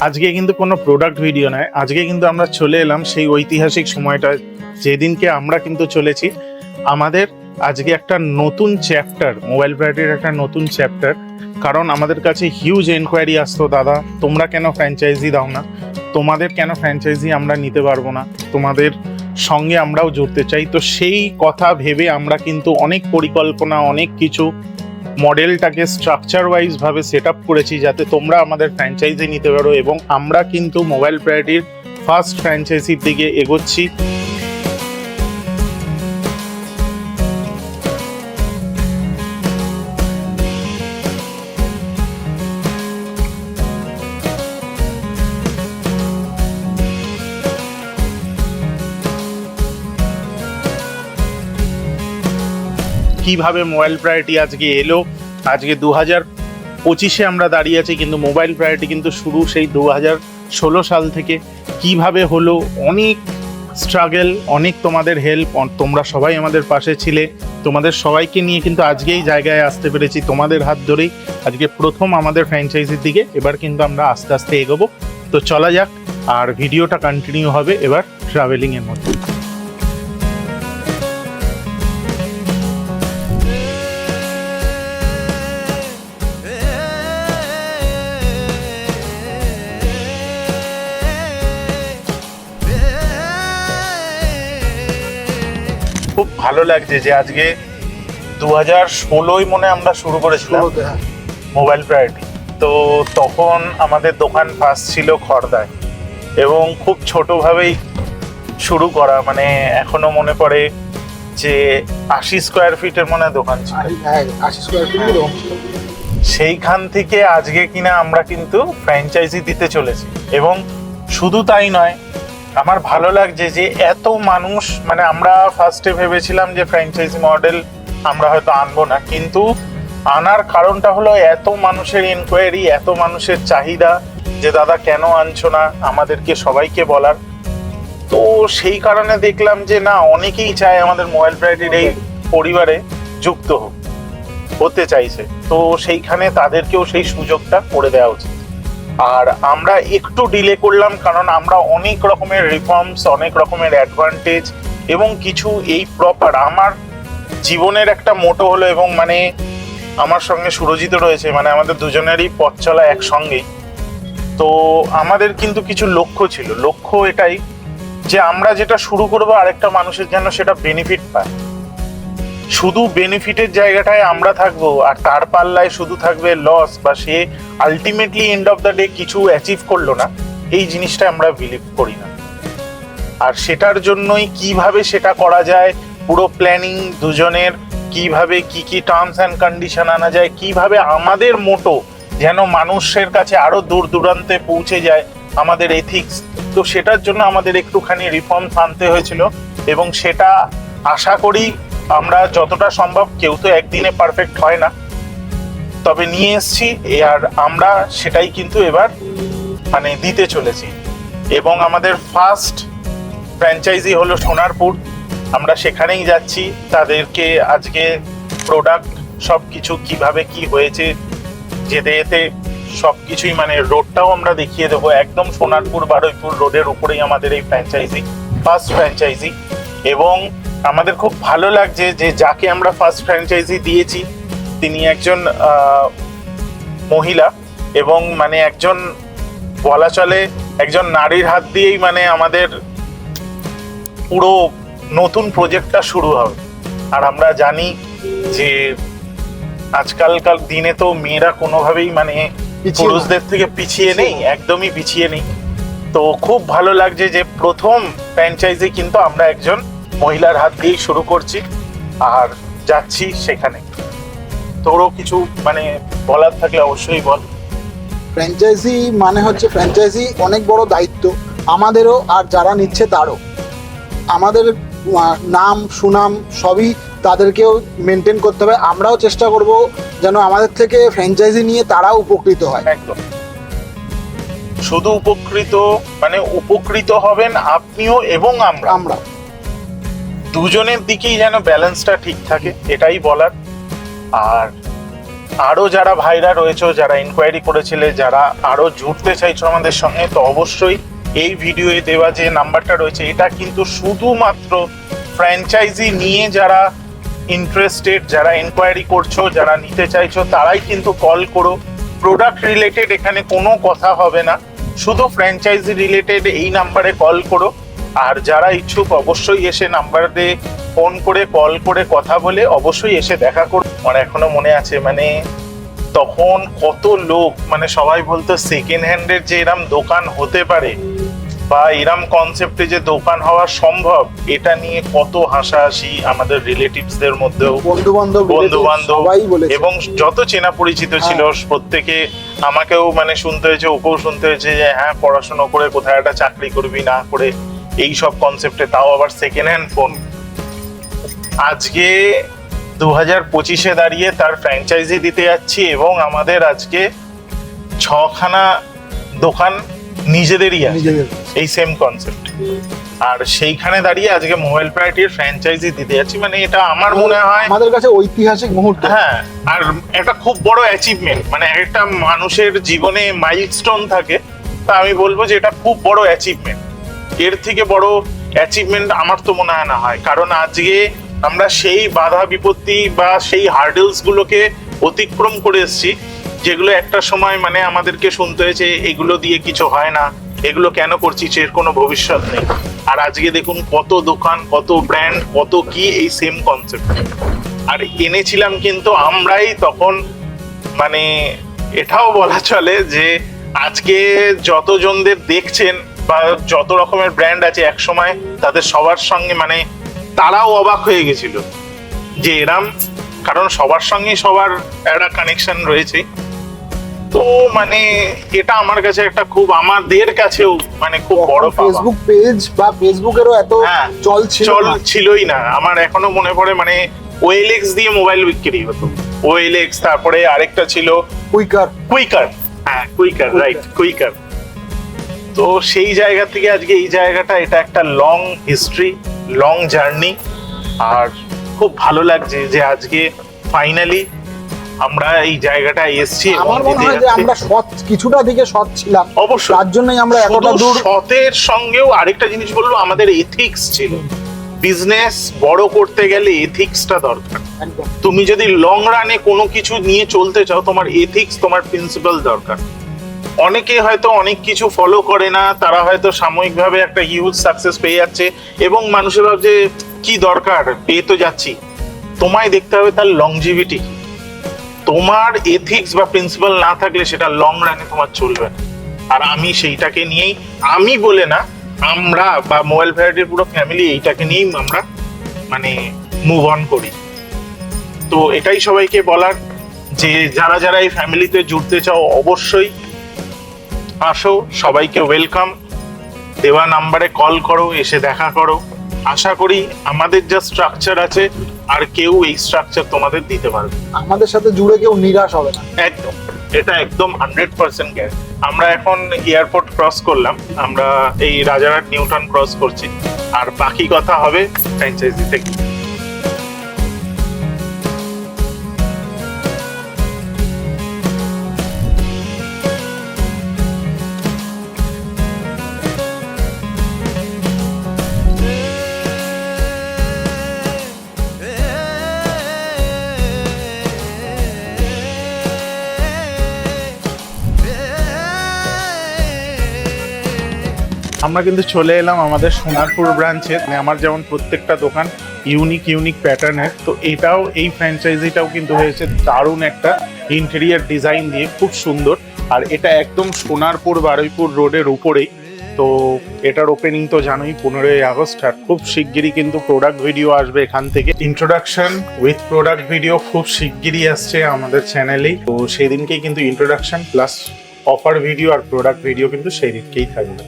আজকে কিন্তু কোনো প্রোডাক্ট ভিডিও নয়, আজকে কিন্তু আমরা চলে এলাম সেই ঐতিহাসিক সময়টা, যেদিনকে আমরা কিন্তু চলেছি আমাদের আজকে একটা নতুন চ্যাপ্টার, মোবাইল প্রায়োরিটির একটা নতুন চ্যাপ্টার। কারণ আমাদের কাছে হিউজ এনকোয়ারি আসতো, দাদা তোমরা কেন ফ্র্যাঞ্চাইজি দাও না, তোমাদের কেন ফ্র্যাঞ্চাইজি আমরা নিতে পারবো না, তোমাদের সঙ্গে আমরাও জুড়তে চাই। তো সেই কথা ভেবে আমরা কিন্তু অনেক পরিকল্পনা, অনেক কিছু মডেলটাকে স্ট্রাকচার ওয়াইজ ভাবে সেট আপ করেছি যাতে তোমরা আমাদের ফ্র্যাঞ্চাইজি নিতে পারো। এবং আমরা কিন্তু মোবাইল প্রায়োরিটির ফার্স্ট ফ্র্যাঞ্চাইজির দিকে এগোচ্ছি। কিভাবে মোবাইল প্রায়োরিটি আজকে এলো, আজকে 2025-এ আমরা দাঁড়িয়ে আছি, কিন্তু মোবাইল প্রায়োরিটি কিন্তু শুরু সেই 2016 সাল থেকে। কিভাবে হলো, অনেক স্ট্রাগল, অনেক তোমাদের হেল্প, তোমরা সবাই আমাদের পাশে ছিলে, তোমাদের সবাইকে নিয়ে কিন্তু আজকে এই জায়গায় আসতে পেরেছি। তোমাদের হাত ধরেই আজকে প্রথম আমাদের ফ্র্যাঞ্চাইজির দিকে। এবার কিন্তু আমরা আস্তে আস্তে এগোবো। তো চলা যাক, আর ভিডিওটা কন্টিনিউ হবে এবার ট্রাভেলিংয়ের মধ্যে। খুব ভালো লাগছে যে আজকে 2016 মনে আমরা শুরু করেছিলাম মোবাইল প্রায়োরিটি। তো তখন আমাদের দোকান ফার্স্ট ছিল খড়দায়, এবং খুব ছোটভাবেই শুরু করা। মানে এখনো মনে পড়ে যে 80 স্কোয়ার ফিটের মনে দোকান ছিল, 80 স্কোয়ার ফিট। সেইখান থেকে আজকে কিনা আমরা কিন্তু ফ্র্যাঞ্চাইজি দিতে চলেছি। এবং শুধু তাই নয়, আমার ভালো লাগছে যে এত মানুষ, মানে আমরা ফার্স্টে ভেবেছিলাম যে ফ্র্যাঞ্চাইজি মডেল আমরা হয়তো আনবো না, কিন্তু আনার কারণটা হলো এত মানুষের এনকোয়ারি, এত মানুষের চাহিদা যে দাদা কেন আনছো না, আমাদেরকে সবাইকে বলার। তো সেই কারণে দেখলাম যে না, অনেকেই চায় আমাদের মোবাইল প্রায়োরিটির এই পরিবারে যুক্ত হতে চাইছে। তো সেইখানে তাদেরকেও সেই সুযোগটা করে দেওয়া উচিত। আর আমরা একটু ডিলে করলাম কারণ আমরা অনেক রকমের রিফর্মস, অনেক রকমের অ্যাডভান্টেজ এবং কিছু এই প্রপার আমার জীবনের একটা মোটো হলো, এবং মানে আমার সঙ্গে সুরজিত রয়েছে, মানে আমাদের দুজনেরই পথ চলা একসঙ্গেই। তো আমাদের কিন্তু কিছু লক্ষ্য ছিল। লক্ষ্য এটাই যে আমরা যেটা শুরু করবো আরেকটা মানুষের যেন সেটা বেনিফিট পায়। শুধু বেনিফিটের জায়গাটায় আমরা থাকবো আর তার পাল্লায় শুধু থাকবে লস, বা সে ultimately end of the day কিছু অ্যাচিভ করলো না, এই জিনিসটা আমরা বিলিভ করি না। আর সেটার জন্যই কিভাবে সেটা করা যায়, পুরো প্ল্যানিং দুজনের, কিভাবে কি কি টার্মস অ্যান্ড কন্ডিশন আনা যায়, কিভাবে আমাদের মোটো যেন মানুষের কাছে আরো দূর দূরান্তে পৌঁছে যায়, আমাদের এথিক্স। তো সেটার জন্য আমাদের একটুখানি রিফর্মস আনতে হয়েছিল, এবং সেটা আশা করি আমরা যতটা সম্ভব, কেউ তো একদিনে পারফেক্ট হয় না, তবে নিয়ে এসছি। আর আমরা সেটাই কিন্তু এবার মানে দিতে চলেছি। এবং আমাদের ফার্স্ট ফ্র্যাঞ্চাইজি হলো সোনারপুর, আমরা সেখানেই যাচ্ছি। তাদেরকে আজকে প্রোডাক্ট সব কিছু কিভাবে কি হয়েছে যেতে যেতে সব কিছুই, মানে রোডটাও আমরা দেখিয়ে দেবো। একদম সোনারপুর বারুইপুর রোডের উপরেই আমাদের এই ফ্র্যাঞ্চাইজি, ফার্স্ট ফ্র্যাঞ্চাইজি। এবং আমাদের খুব ভালো লাগছে যে যাকে আমরা ফার্স্ট ফ্র্যাঞ্চাইজি দিয়েছি তিনি একজন মহিলা, এবং মানে একজন বলা চলে একজন নারীর হাত দিয়েই মানে আমাদের পুরো নতুন প্রজেক্টটা শুরু হবে। আর আমরা জানি যে আজকালকার দিনে তো মেয়েরা কোনোভাবেই মানে পুরুষদের থেকে পিছিয়ে নেই, একদমই পিছিয়ে নেই। তো খুব ভালো লাগছে যে প্রথম ফ্র্যাঞ্চাইজি কিন্তু আমরা একজন মহিলার হাত দিয়েই শুরু করছি আর যাচ্ছি সেখানে। তোরও কিছু মানে বলার থাকলে অবশ্যই বল। ফ্র্যাঞ্চাইজি মানে হচ্ছে, ফ্র্যাঞ্চাইজি অনেক বড় দায়িত্ব আমাদেরও, আর যারা নিচ্ছে তারও। আমাদের নাম সুনাম সবই তাদেরকেও মেনটেন করতে হবে। আমরাও চেষ্টা করব যেন আমাদের থেকে ফ্র্যাঞ্চাইজি নিয়ে তারাও উপকৃত হয়। একদম, শুধু উপকৃত মানে উপকৃত হবেন আপনিও এবং আমরা দুজনের দিকেই যেন ব্যালেন্সটা ঠিক থাকে, এটাই বলার। আর আরো যারা ভাইরা রয়েছে, যারা ইনকোয়ারি করেছিলে, যারা আরো জুড়তে চাইছো আমাদের সঙ্গে, তো অবশ্যই এই ভিডিওয়ে দেওয়া যে নাম্বারটা রয়েছে এটা কিন্তু শুধুমাত্র ফ্র্যাঞ্চাইজি নিয়ে যারা ইন্টারেস্টেড, যারা ইনকোয়ারি করছো, যারা নিতে চাইছো তারাই কিন্তু কল করো। প্রোডাক্ট রিলেটেড এখানে কোনো কথা হবে না, শুধু ফ্র্যাঞ্চাইজি রিলেটেড এই নাম্বারে কল করো। আর যারা ইচ্ছুক অবশ্যই এসে নাম্বারে ফোন করে কল করে কথা বলে অবশ্যই এসে দেখা করো। আমার এখনো মনে আছে মানে তখন কত লোক, মানে সবাই বলতো সেকেন্ড হ্যান্ডের যে এরম দোকান হতে পারে বা এরম কনসেপ্টে যে দোকান হওয়া সম্ভব, এটা নিয়ে কত হাসাহাসি আমাদের রিলেটিভসদের মধ্যেও, বন্ধু বান্ধব এবং যত চেনা পরিচিত ছিল প্রত্যেকে আমাকেও মানে শুনতে হয়েছে, ওকেও শুনতে হয়েছে যে হ্যাঁ পড়াশোনা করে কোথায় একটা চাকরি করবি না করে এই সব কনসেপ্টে, তাও আবার সেকেন্ড হ্যান্ড ফোন। আজকে 2025-এ দাঁড়িয়ে তার ফ্র্যাঞ্চাইজি দিতে যাচ্ছি এবং আমাদের আজকে 6খানা দোকান নিজেদেরই আছে এই সেম কনসেপ্ট। আর সেইখানে দাঁড়িয়ে আজকে মোবাইল প্রায়োরিটির ফ্র্যাঞ্চাইজি দিতে যাচ্ছি, মানে এটা আমার মনে হয় আমাদের কাছে ঐতিহাসিক মুহূর্ত। হ্যাঁ, আর একটা খুব বড় অ্যাচিভমেন্ট, মানে একটা মানুষের জীবনে মাইলস্টোন থাকে, তা আমি বলবো যে এটা খুব বড় অ্যাচিভমেন্ট। এর থেকে বড় অ্যাচিভমেন্ট আমার তো মনে হয় না হয়, কারণ আজকে আমরা সেই বাধা বিপত্তি বা সেই হার্ডেলস গুলোকে অতিক্রম করে এসেছি যেগুলো একটা সময় মানে আমাদেরকে শুনতে হয়েছে এগুলো দিয়ে কিছু হয় না, এগুলো কেন করছিস, এর কোনো ভবিষ্যৎ নেই। আর আজকে দেখুন কত দোকান, কত ব্র্যান্ড, কত কি এই সেম কনসেপ্ট। আর এনেছিলাম কিন্তু আমরাই তখন, মানে এটাও বলা চলে যে আজকে যতজনদের দেখছেন বা যত রকমের ব্র্যান্ড আছে এক সময় তাদের সবার সঙ্গে মানে তারাও অবাক হয়ে গেছিল যে এরম, কারণ সবার সঙ্গে সবার একটা কানেকশন রয়েছে। তো মানে এটা আমার কাছে একটা খুব, আমাদের কাছেও মানে খুব বড় পাওয়া। ফেসবুক পেজ বা ফেসবুকেরও এত চল ছিলই না। আমার এখনো মনে পড়ে মানে OLX দিয়ে মোবাইল বিক্রি হতো, OLX, তারপরে আরেকটা ছিল কুইকার, হ্যাঁ কুইকার, রাইট কুইকার। তো সেই জায়গা থেকে আজকে এই জায়গাটা, এটা একটা লং হিস্ট্রি, লং জার্নি। আর খুব ভালো লাগছে যে আজকে ফাইনালি আমরা এই জায়গাটা এসেছি। আমার মনে হয় যে আমরা সৎ, কিছুটা দিকে সৎ ছিলাম অবশ্যই, তার জন্যই আমরা এতটা দূর। সতের সঙ্গেও আরেকটা জিনিস বলবো, আমাদের এথিক্স ছিল। বিজনেস বড় করতে গেলে এথিক্সটা দরকার। তুমি যদি লং রানে কোনো কিছু নিয়ে চলতে চাও, তোমার এথিক্স, তোমার প্রিন্সিপাল দরকার। অনেকে হয়তো অনেক কিছু ফলো করে না, তারা হয়তো সাময়িকভাবে একটা হিউজ সাকসেস পেয়ে যাচ্ছে এবং মানুষের ভাবছে কি দরকার, পেয়ে তো যাচ্ছি। তোমায় দেখতে হবে তার লংজিভিটি। তোমার এথিক্স বা প্রিন্সিপাল না থাকলে সেটা লং রানে তোমার চলবে না। আর আমি সেইটাকে নিয়েই, আমি বলে না, আমরা বা মোবাইল ভ্যারাইটির পুরো ফ্যামিলি এইটাকে নিয়েই আমরা মানে মুভ অন করি। তো এটাই সবাইকে বলার যে যারা যারা এই ফ্যামিলিতে জুড়তে চাও অবশ্যই আসো, সবাইকে ওয়েলকাম। দেওয়া নাম্বারে কল করো, এসে দেখা করো। আশা করি আমাদের যা স্ট্রাকচার আছে আর কেউ এই স্ট্রাকচার তোমাদের দিতে পারবে। আমাদের সাথে জুড়ে কেউ নিরাশ হবে না, একদম, এটা একদম 100% গ্যারান্টি। আমরা এখন এয়ারপোর্ট ক্রস করলাম, আমরা এই রাজারহাট নিউটাউন ক্রস করছি, আর বাকি কথা হবে ফ্র্যাঞ্চাইজি থেকে। আমরা কিন্তু চলে এলাম আমাদের সোনারপুর ব্রাঞ্চে। আমার যেমন প্রত্যেকটা দোকান ইউনিক প্যাটার্নের, তো এটাও, এই ফ্র্যাঞ্চাইজিটাও কিন্তু হয়েছে দারুণ একটা ইন্টেরিয়ার ডিজাইন দিয়ে, খুব সুন্দর। আর এটা একদম সোনারপুর বারুইপুর রোডের উপরেই। তো এটার ওপেনিং তো জানোই 15ই আগস্ট। আর খুব শিগগিরই কিন্তু প্রোডাক্ট ভিডিও আসবে এখান থেকে, ইন্ট্রোডাকশন উইথ প্রোডাক্ট ভিডিও খুব শিগগিরই আসছে আমাদের চ্যানেলেই। তো সেই দিনকেই কিন্তু ইন্ট্রোডাকশন প্লাস অফার ভিডিও আর প্রোডাক্ট ভিডিও কিন্তু সেই দিনকেই থাকবে।